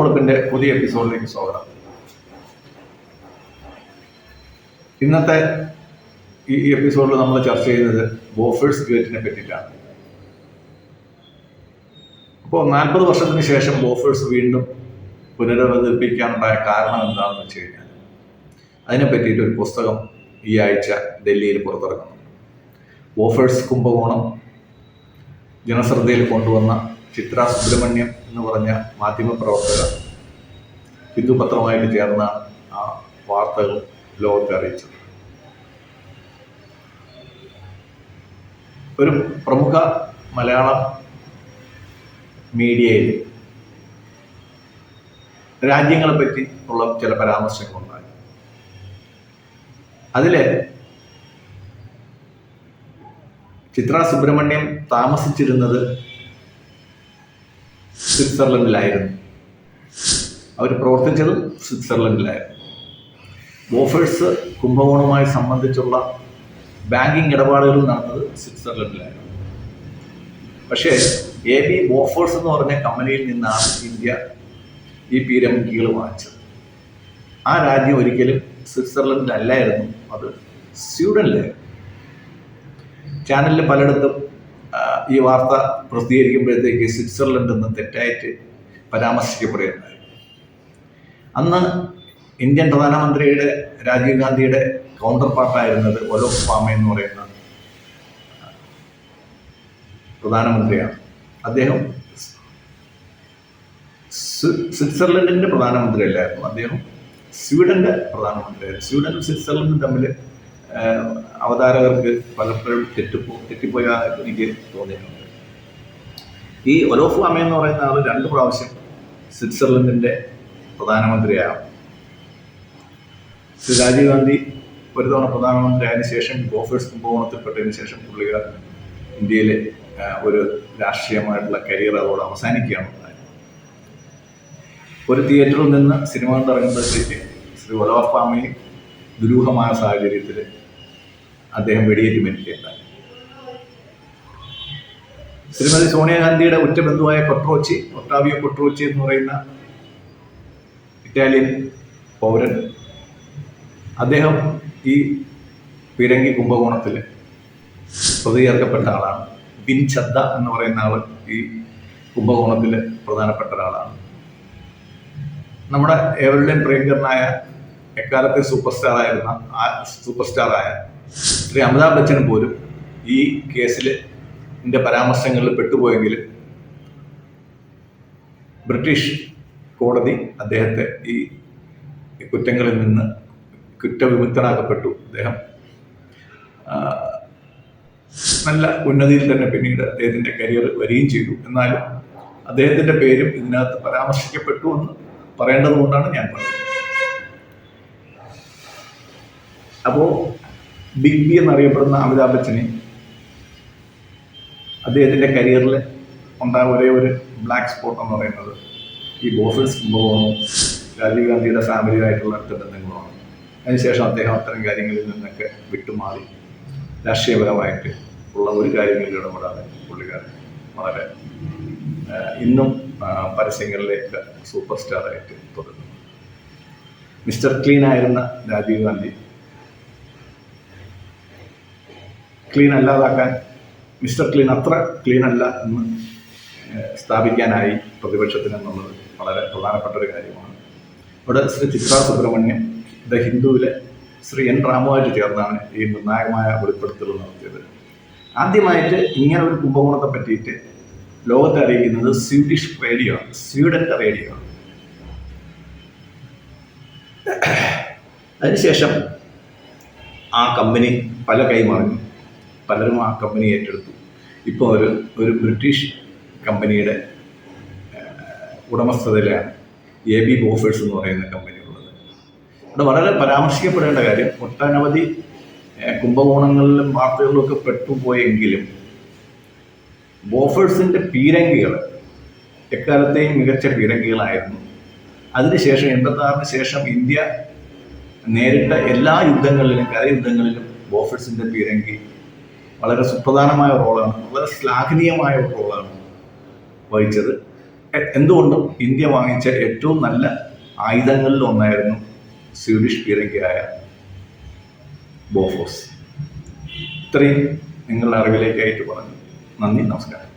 തൊഴിലുറപ്പിന്റെ പുതിയ എപ്പിസോഡിലേക്ക് സ്വാഗതം. ഇന്നത്തെ ഈ എപ്പിസോഡിൽ നമ്മൾ ചർച്ച ചെയ്യുന്നത് ബോഫേഴ്സ് ഗേറ്റിനെ പറ്റിയിട്ടാണ്. അപ്പോൾ 40 വർഷത്തിന് ശേഷം ബോഫേഴ്സ് വീണ്ടും പുനരവതരിപ്പിക്കാനുണ്ടായ കാരണം എന്താണെന്ന് വെച്ച് കഴിഞ്ഞാൽ അതിനെ പറ്റിയിട്ട് ഒരു പുസ്തകം ഈ ആഴ്ച ഡൽഹിയിൽ പുറത്തിറങ്ങുന്നു. ബോഫേഴ്സ് കുംഭകോണം ജനശ്രദ്ധയിൽ കൊണ്ടുവന്ന ചിത്ര സുബ്രഹ്മണ്യം എന്ന് പറഞ്ഞ മാധ്യമപ്രവർത്തകർ ഹിന്ദു പത്രമായിട്ട് ചേർന്ന ആ വാർത്തകൾ ലോകത്തെ അറിയിച്ചത്. ഒരു പ്രമുഖ മലയാളം മീഡിയയിൽ രാജ്യങ്ങളെ പറ്റി ഉള്ള ചില പരാമർശങ്ങളുണ്ടായി. അതില് ചിത്ര സുബ്രഹ്മണ്യം താമസിച്ചിരുന്നത് സ്വിറ്റ്സർലൻഡിലായിരുന്നു. അവർ പ്രവർത്തിച്ചത് സ്വിറ്റ്സർലൻഡിലായിരുന്നു. ബോഫേഴ്സ് കുംഭകോണവുമായി സംബന്ധിച്ചുള്ള ബാങ്കിങ് ഇടപാടുകൾ നടന്നത് സ്വിറ്റ്സർലൻഡിലായിരുന്നു. പക്ഷേ AB ബോഫേഴ്സ് എന്ന് പറഞ്ഞ കമ്പനിയിൽ നിന്നാണ് ഇന്ത്യ ഈ പീരങ്കികൾ വാങ്ങിച്ചത്. ആ രാജ്യം ഒരിക്കലും സ്വിറ്റ്സർലൻഡിലല്ലായിരുന്നു, അത് സ്വീഡനിലായിരുന്നു. ചാനലിൽ പലയിടത്തും ഈ വാർത്ത പ്രസിദ്ധീകരിക്കുമ്പോഴത്തേക്ക് സ്വിറ്റ്സർലൻഡ് എന്ന് തെറ്റായിട്ട് പരാമർശിക്കപ്പെടുകയുണ്ടായി. അന്ന് ഇന്ത്യൻ പ്രധാനമന്ത്രിയുടെ രാജീവ് ഗാന്ധിയുടെ കൗണ്ടർ പാർട്ടായിരുന്നത് ഒലോഫ് പാമെ എന്ന് പറയുന്ന പ്രധാനമന്ത്രിയാണ്. അദ്ദേഹം സ്വിറ്റ്സർലൻഡിന്റെ പ്രധാനമന്ത്രി അല്ലായിരുന്നു, അദ്ദേഹം സ്വീഡന്റെ പ്രധാനമന്ത്രിയായിരുന്നു. സ്വീഡനും സ്വിറ്റ്സർലൻഡും തമ്മിൽ അവതാരകർക്ക് പലപ്പോഴും തെറ്റിപ്പോയതായിട്ട് എനിക്ക് തോന്നിയിട്ടുണ്ട്. ഈ ഒലോഫ് പാമെ എന്ന് പറയുന്ന ആൾ 2 പ്രാവശ്യം സ്വിറ്റ്സർലൻഡിന്റെ പ്രധാനമന്ത്രിയാണ്. ശ്രീ രാജീവ് ഗാന്ധി ഒരു തവണ പ്രധാനമന്ത്രി ആയതിനു ശേഷം ബോഫേഴ്സ് കുംഭകോണത്തിൽപ്പെട്ടതിന് ശേഷം പുള്ളിക്കാരൻ ഇന്ത്യയിലെ ഒരു രാഷ്ട്രീയമായിട്ടുള്ള കരിയർ അതോടെ അവസാനിക്കുകയാണ് ഉണ്ടായത്. ഒരു തിയേറ്ററിൽ നിന്ന് സിനിമ കണ്ടിറങ്ങുമ്പോഴത്തേക്ക് ശ്രീ ഒലോഫ് പാമയും ദുരൂഹമായ സാഹചര്യത്തിൽ അദ്ദേഹം വെടിയേറ്റ് മരിക്കുകയുണ്ടായി. ശ്രീമതി സോണിയാഗാന്ധിയുടെ ഉറ്റ ബന്ധുവായ ഒട്ടാവിയോ കൊട്രോച്ചി എന്ന് പറയുന്ന ഇറ്റാലിയൻ പൗരൻ, അദ്ദേഹം ഈ പീരങ്കി കുംഭകോണത്തിൽ പ്രതി ചേർക്കപ്പെട്ട ആളാണ്. ബിൻ ചദ്ദ എന്ന് പറയുന്ന ആൾ ഈ കുംഭകോണത്തിൽ പ്രധാനപ്പെട്ട ഒരാളാണ്. നമ്മുടെ ഏവരുടെയും പ്രിയങ്കരനായ എക്കാലത്തെ സൂപ്പർ സ്റ്റാറായ ശ്രീ അമിതാഭ് ബച്ചൻ പോലും ഈ കേസിൽ പരാമർശങ്ങളിൽ പെട്ടുപോയെങ്കിലും ബ്രിട്ടീഷ് കോടതി അദ്ദേഹത്തെ ഈ കുറ്റങ്ങളിൽ നിന്ന് കുറ്റവിമുക്തനാക്കപ്പെട്ടു. അദ്ദേഹം നല്ല ഉന്നതിയിൽ തന്നെ പിന്നീട് അദ്ദേഹത്തിന്റെ കരിയർ വരികയും ചെയ്തു. എന്നാലും അദ്ദേഹത്തിന്റെ പേരും ഇതിനകത്ത് പരാമർശിക്കപ്പെട്ടു എന്ന് പറയേണ്ടതുകൊണ്ടാണ് ഞാൻ പറഞ്ഞത്. അപ്പോൾ ബിഗ് ബി എന്നറിയപ്പെടുന്ന അമിതാഭ് ബച്ചനെ അദ്ദേഹത്തിന്റെ കരിയറിൽ ഉണ്ടായ ഒരേ ഒരു ബ്ലാക്ക് സ്പോട്ട് എന്ന് പറയുന്നത് ഈ ബോഫേഴ്സ് കുംഭകോണവും രാജീവ് ഗാന്ധിയുടെ ഫാമിലിയുമായിട്ടുള്ള അടുത്ത ബന്ധങ്ങളുമാണ്. അതിനുശേഷം അദ്ദേഹം അത്തരം കാര്യങ്ങളിൽ നിന്നൊക്കെ വിട്ടുമാറി രാഷ്ട്രീയപരമായിട്ട് ഉള്ള ഒരു കാര്യങ്ങളിൽ ഇടപെടാതെ പുള്ളിക്കാരൻ വളരെ ഇന്നും പരസ്യങ്ങളിലേക്ക് സൂപ്പർ സ്റ്റാറായിട്ട് തുടരുന്നു. മിസ്റ്റർ ക്ലീൻ ആയിരുന്ന രാജീവ് ഗാന്ധി ക്ലീൻ അല്ലാതാക്കാൻ, മിസ്റ്റർ ക്ലീൻ അത്ര ക്ലീൻ അല്ല എന്ന് സ്ഥാപിക്കാനായി പ്രതിപക്ഷത്തിന് എന്നുള്ളത് വളരെ പ്രധാനപ്പെട്ട ഒരു കാര്യമാണ്. ഇവിടെ ശ്രീ ചിത്ര സുബ്രഹ്മണ്യം ദ ഹിന്ദുവിലെ ശ്രീ N റാമുമായിട്ട് ചേർന്നാണ് ഈ നിർണായകമായ വെളിപ്പെടുത്തൽ നടത്തിയത്. ആദ്യമായിട്ട് ഇങ്ങനെ ഒരു കുംഭകോണത്തെ പറ്റിയിട്ട് ലോകത്തെ അറിയിക്കുന്നത് സ്വീഡിഷ് റേഡിയോ ആണ്, സ്വീഡന്റെ റേഡിയോ ആണ്. അതിനുശേഷം ആ കമ്പനി പല കൈമാറി, പലരും ആ കമ്പനി ഏറ്റെടുത്തു. ഇപ്പോൾ ഒരു ബ്രിട്ടീഷ് കമ്പനിയുടെ ഉടമസ്ഥതയിലാണ് AB ബോഫേഴ്സ് എന്ന് പറയുന്ന കമ്പനി ഉള്ളത്. അവിടെ വളരെ പരാമർശിക്കപ്പെടേണ്ട കാര്യം, ഒട്ടനവധി കുംഭകോണങ്ങളിലും വാർത്തകളിലും ഒക്കെ പെട്ടുപോയെങ്കിലും ബോഫേഴ്സിന്റെ പീരങ്കികൾ എക്കാലത്തെയും മികച്ച പീരങ്കികളായിരുന്നു. അതിനുശേഷം 86-ന് ശേഷം ഇന്ത്യ നേരിട്ട എല്ലാ യുദ്ധങ്ങളിലും, കരയുദ്ധങ്ങളിലും ബോഫേഴ്സിന്റെ പീരങ്കി വളരെ സുപ്രധാനമായ റോളാണ്, വളരെ ശ്ലാഘനീയമായ ഒരു റോളാണ് വഹിച്ചത്. എന്തുകൊണ്ടും ഇന്ത്യ വാങ്ങിച്ച ഏറ്റവും നല്ല ആയുധങ്ങളിൽ ഒന്നായിരുന്നു സ്വീഡിഷ് പീരങ്കിയായ ബോഫോഴ്സ്. ഇത്രയും നിങ്ങളുടെ അറിവിലേക്കായിട്ട് പറഞ്ഞു. നന്ദി, നമസ്കാരം.